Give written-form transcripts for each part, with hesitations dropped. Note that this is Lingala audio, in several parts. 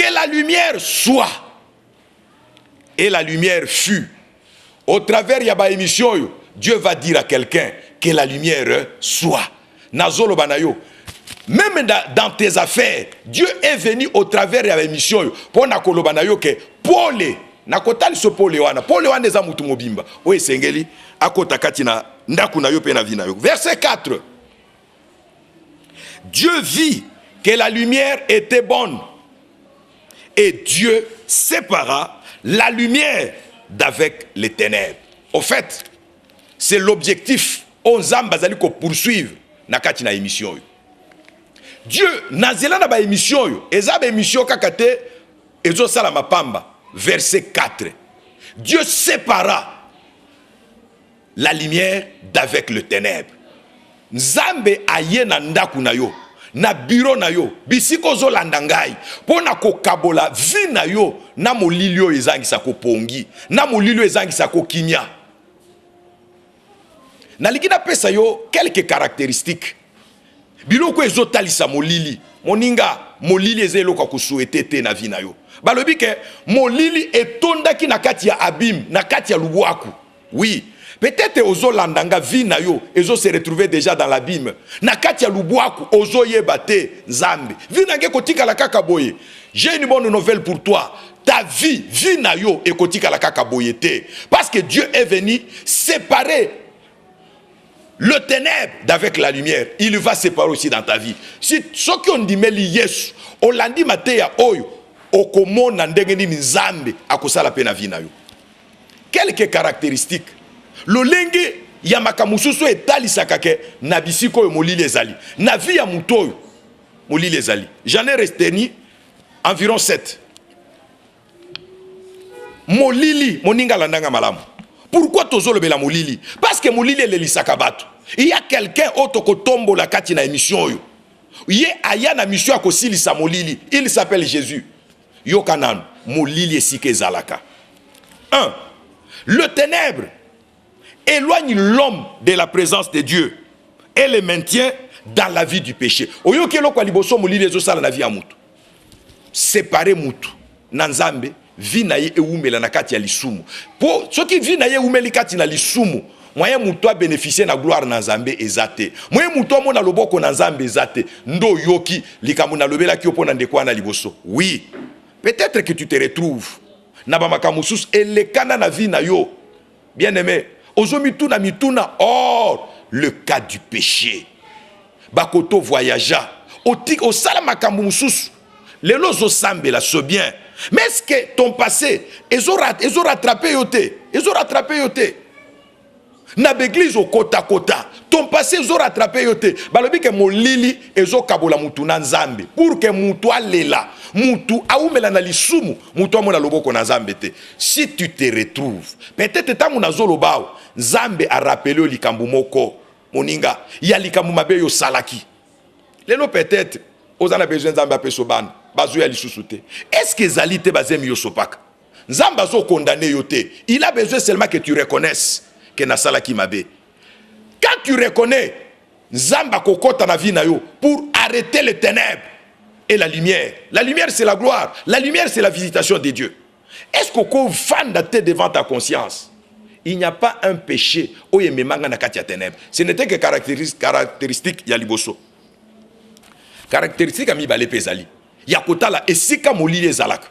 que la lumière soit. Et la lumière fut. Au travers de émission, Dieu va dire à quelqu'un que la lumière soit. Nazolo banayo. Même dans tes affaires, Dieu est venu au travers de l'émission pour nakolo banayo que Paul nakotali so Paul wana eza mutu mobimba. Oui sengeli akota katina ndaku na yo pe na vi na yo. Verset 4. Dieu vit que la lumière était bonne et Dieu sépara la lumière d'avec les ténèbres. Au fait, c'est l'objectif aux âmes bazali ko poursuivre na katina émission. Dieu nazela na ba émission eza ba émission kakate ezo sala mapamba. Verset 4. Dieu sépara la lumière d'avec le ténèbre. Nzambe aye na ndaku na yo, na bureau na yo, bisiko zo landangai, pona ko kabola vi na yo, na molilio ezangisa ko pongi, na molilio ezangisa ko kimia. Na likina pesa yo quelques caractéristiques. Biloko ezo talisa molili, moninga molili ezelo kwa kusuete te na vi na yo. Balobi ke molili etondaki na kati ya abim, na kati ya lubwaku. Oui. Peut-être ozo landanga vi na yo, ezo se retrouver déjà dans l'abîme. Na kati ya lubwaku ozo yebate nzambe. Vi na nge kotika la kaka boye. J'ai une bonne nouvelle pour toi. Ta vie, vi na yo e kotika la kaka boye te. Parce que Dieu est venu séparer le ténèbre d'avec la lumière. Il va séparer aussi dans ta vie. Si ceux qui ont dit meli Yesu, olandi mateya oyo, okomona ndenge nini nzambe akosala pe na vie na yo. Quelques caractéristiques. Lolenge ya makamususu etalisaka ke na bisiko yo molili ezali. Na vie ya muto molili ezali. J'en ai retenu environ 7. Molili moninga landanga malamu. Pourquoi tozolobela molili? Parce que molili elelisaka bato. Il y a quelqu'un autre ko tombo la kati na émission yo. Ye aya na mission akosilisa molili. Il s'appelle Jésus. Yo kanan molili esike zalaka. 1. Le ténèbre éloigne l'homme de la présence de Dieu et le maintient dans la vie du péché. Oyo kelo kwa liboso molili ezo sala na vie ya mutu. Séparer mutu na nzambe vi na ye eumela na kati ya lisumu. Po soki vi na ye eumeli kati na lisumu, moyen mutu a bénéficier na gloire na nzambe ezate. Moyen mutu a mona loboko na nzambe ezate. Ndo yoki likamu na lobela ki opona ndekwa na liboso. Oui. Peut-être que tu te retrouves na ba makamusus elekana na vie na yo. Bien-aimé, ozomituna mituna or le cas du péché. Bakoto voyagea. Au sala makambu mususu. Lelo zo sambela so bien. Mais est-ce que ton passé ezo rattrapé yote? Ezo rattrapé yote. Na l'église au kota kota. Ton passé ezo rattrapé yote. Balobi ke molili ezo kabola mutu na nzambe. Pour que mutu alela, mutu aumela na lisumu, mutu amona loboko na nzambe te. Si tu te retrouves, peut-être tamu na zolo bao, nzambe a rappelé likambu moko, moninga, ya likambu mabe yo salaki. Lelo peut-être, ozana besoin nzambe ape soban, bazo ya lisusu te. Est-ce que zali te bazemi yo sopaka? Nzambe azo condamné yo te. Il a besoin seulement que tu reconnaisses que na salaki mabe. Quand tu reconnais, nzamba kokota na vie na yo pour arrêter les ténèbres et la lumière. La lumière c'est la gloire. La lumière c'est la visitation de Dieu. Est-ce qu'on fan te devant ta conscience? Il n'y a pas un péché où il me manque na katia ténèbres. Ce n'était que caractéristique ya liboso. Caractéristique ami balé pezali. Yakota la esika molili ezalak.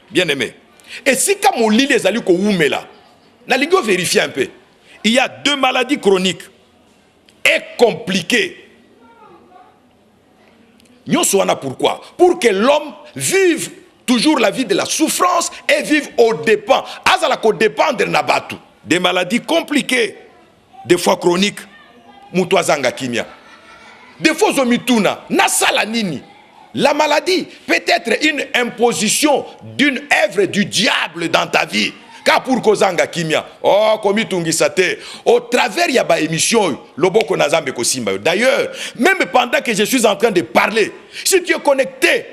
Bien aimé. Esika molili ezali ko umela. Na ligo vérifier un peu. Il y a 2 maladies chroniques et compliquées. Pourquoi? Pour que l'homme vive toujours la vie de la souffrance et vive au dépens. Azala ko dépendre na batu. Des maladies compliquées, des fois chroniques. Mutuazanga kimia. Des fois zomituna, nasala nini. La maladie peut être une imposition d'une œuvre du diable dans ta vie. Car pour kozanga kimia, oh komi tungisate, au travers ya ba émission, loboko nazambe kosimba. D'ailleurs, même pendant que je suis en train de parler, si tu es connecté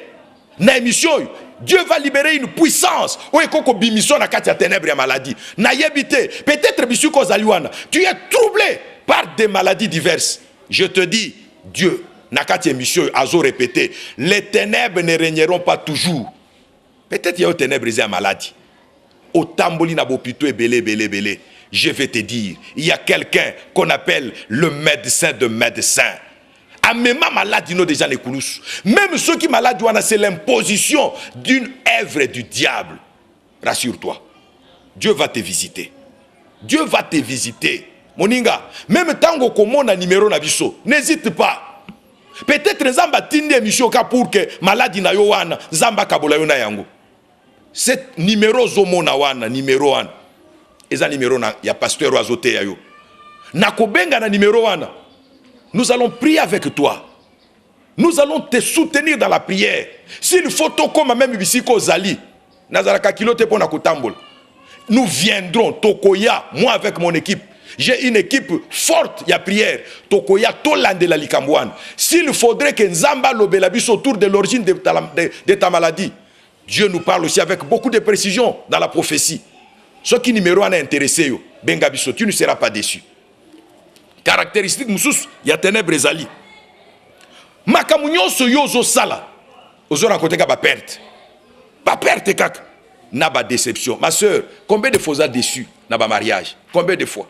na émission, Dieu va libérer une puissance. Oye koko bimission na katia ténèbres ya maladie. Na yebite, peut-être bisu kozaliwana, tu es troublé par des maladies diverses. Je te dis, Dieu, na katia émission azo répété, les ténèbres ne régneront pas toujours. Peut-être il y a une ténèbres et maladie. Au tamboli na bopito et belé. Je vais te dire, il y a quelqu'un qu'on appelle le médecin de médecins. A même maladie nous déjà les coulous. Même ceux qui malades c'est l'imposition d'une œuvre du diable. Rassure-toi. Dieu va te visiter. Dieu va te visiter. Moninga, même tant que comme on numéro na biso, n'hésite pas. Peut-être Zamba tinde mission pour que maladie na yo wana, Zamba kabola yo na yango. Cet numéro zomo na wana, numéro 1. Eza numéro na ya pasteur Oazote ya yo. Na kobenga na numéro 1. Nous allons prier avec toi. Nous allons te soutenir dans la prière. S'il faut tokoma même bisiko zali, nazalaka kilote pona kutambol. Nous viendrons tokoya, moi avec mon équipe. J'ai une équipe forte, il y a prière. Tokoya tolande la likambouane. S'il faudrait que Nzamba lobelabis autour de l'origine de ta maladie, Dieu nous parle aussi avec beaucoup de précision dans la prophétie. Ce qui numéro 1 est intéressé, Bengabiso, tu ne seras pas déçu. Caractéristique moussous, il y a ténèbres ezali. Makamunyo so yozo sala. Ozo rencontre ka ba perte. Ba perte kaka. Na ba déception. Ma soeur, combien de fois vous êtes déçu na ba mariage? Combien de fois?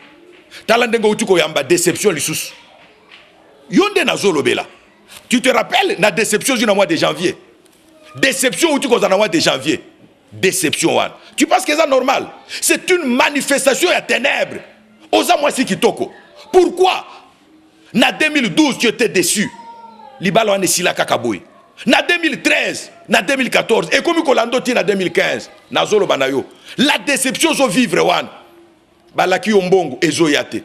Talandengo utuko yamba déception lissus. Yonde na zolobela. Tu te rappelles la déception du mois de janvier? Déception utuko za mois de janvier. Déception wan. Tu penses que c'est normal? C'est une manifestation à ténèbres. Oza moi si kitoko. Pourquoi? Na 2012 tu étais déçu. Libalo ane sila kakaboy. Na 2013, na 2014 et comme kolando ti na 2015, na zolo banayo. La déception zo vivre wan. Balaki yombongo ezoyate.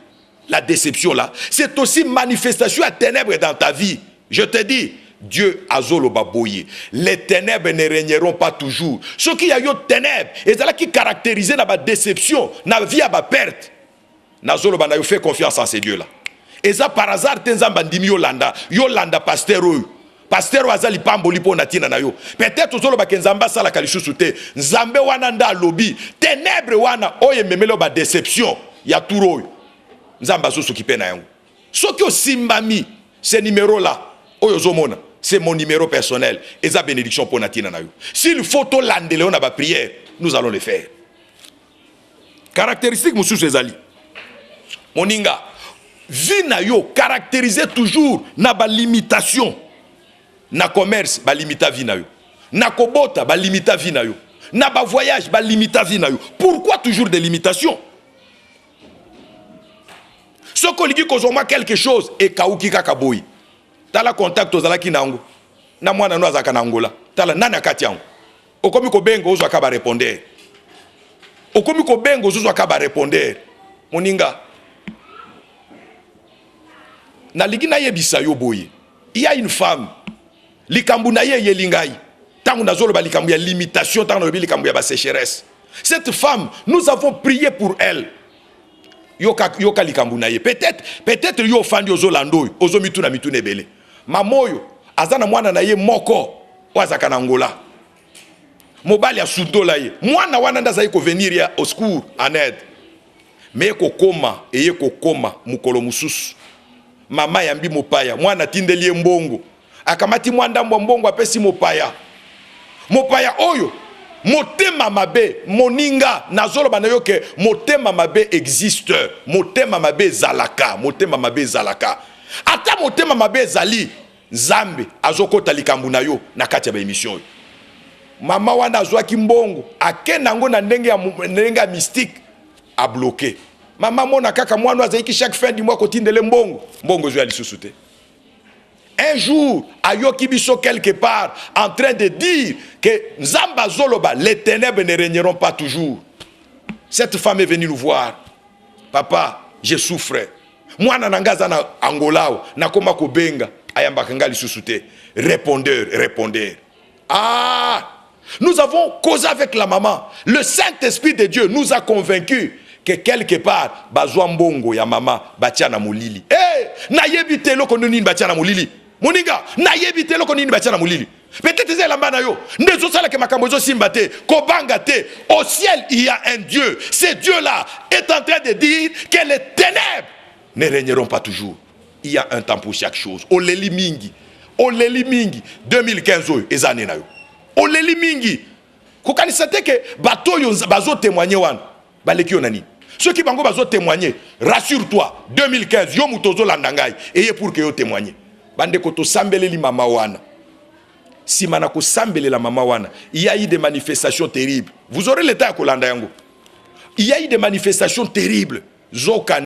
La déception là, c'est aussi manifestation à ténèbres dans ta vie. Je te dis, Dieu a zolo baboye. Les ténèbres ne régneront pas toujours. Ce qui y a yo ténèbres, et c'est là qui caractérise na ba déception, na vie à ba perte. Na zolo banayo fait confiance en ces dieux là. Et ça par hasard tenzamba ndimi Yolanda pasteur oyo. Pasteur azali pamboli po natina na yo. Peut-être zolo ba kenzamba sala kalisusu te. Nzambe wana nda lobi. Ténèbres wana oye memelo ba déception ya turo oyo. Nzamba so s'occuper na yango. Soki o simbami ce numéro là oyo zomona, c'est mon numéro personnel. Et ça bénédiction pour natina na yo. S'il faut to landele on a ba prière, nous allons le faire. Caractéristique musu ezali. Moninga, vie na yo caractérisé toujours na ba limitation. Na commerce ba limita vie na yo. Na kobota ba limita vie na yo. Na ba voyage ba limita vie na yo. Pourquoi toujours des limitations? Ce qu'on dit kozoma quelque chose et kauki kakaboyi. Tala contact ozalaki nango. Na mwana no azaka nangola. Tala nana kati yango. Okomi ko bengo ozo akaba répondre. Okomi ko bengo ozo akaba répondre. Moninga. Na ligina yebisa yo boye. Il y a une femme. Likambu na ye yelingai. Tango na zolo ba likambu ya limitation, tango na likambu ya ba sécheresse. Cette femme, nous avons prié pour elle. Yoka likambu na ye. Peut-être yo fandi ozo lando, ozo mitu na mitu nebele. Mamoyo azana mwana na ye moko wazaka na Angola. Mobali ya sundola ye. Mwana wana ndaza ko venir ya au secours en aide. Mais ko koma eye ko koma mukolo mususu. Mama yambi mopaya, mwana tindeli mbongo. Akamati mwanda mbongo apesi mopaya. Mopaya oyo motema mabe moninga nazolo banayo ke motema mabe existe. Motema mabe zalaka, motema mabe zalaka. Ata motema mabe zali Nzambe azokota likambu na yo na kati ya ba émission. Mama wana azwaki mbongo, akenango na ndenge ya mystique a bloqué. Mama mona kaka mwana azaiki chaque fin du mois kotindele mbongo zo ya lisusu te. Un jour, ayoki biso quelque part en train de dire que Nzamba zoloba, les ténèbres ne régneront pas toujours. Cette femme est venue nous voir. Papa, je souffre. Moi nanangaza na Angola, na koma ko benga, ayamba kanga lisusu te. Répondeur. Ah! Nous avons causé avec la maman. Le Saint-Esprit de Dieu nous a convaincus que quelque part, bazwa mbongo ya mama, batia na molili. Na yebite loko nini batia na molili. Moninga, na yebite loko nini batia na molili. Peut-être c'est lamba na yo. Nezo sala ke makambo zo simbate, kobanga te. Au ciel, il y a un Dieu. Ce Dieu-là est en train de dire que les ténèbres ne régneront pas toujours. Il y a un temps pour chaque chose. Oleli mingi. 2015 oyo ezane na yo. Oleli mingi. kokanisa te ke bato yo bazo témoigner wana baleki yo nani. Ceux qui bango bazo témoigner, rassure-toi, 2015 yo mutozo landangai et pour que yo témoigner. Bande koto sambeleli mama wana. Si manako sambelela mama wana, il y a eu des manifestations terribles. Vous aurez l'état à kolanda yango. Il y a eu des manifestations terribles. Zoka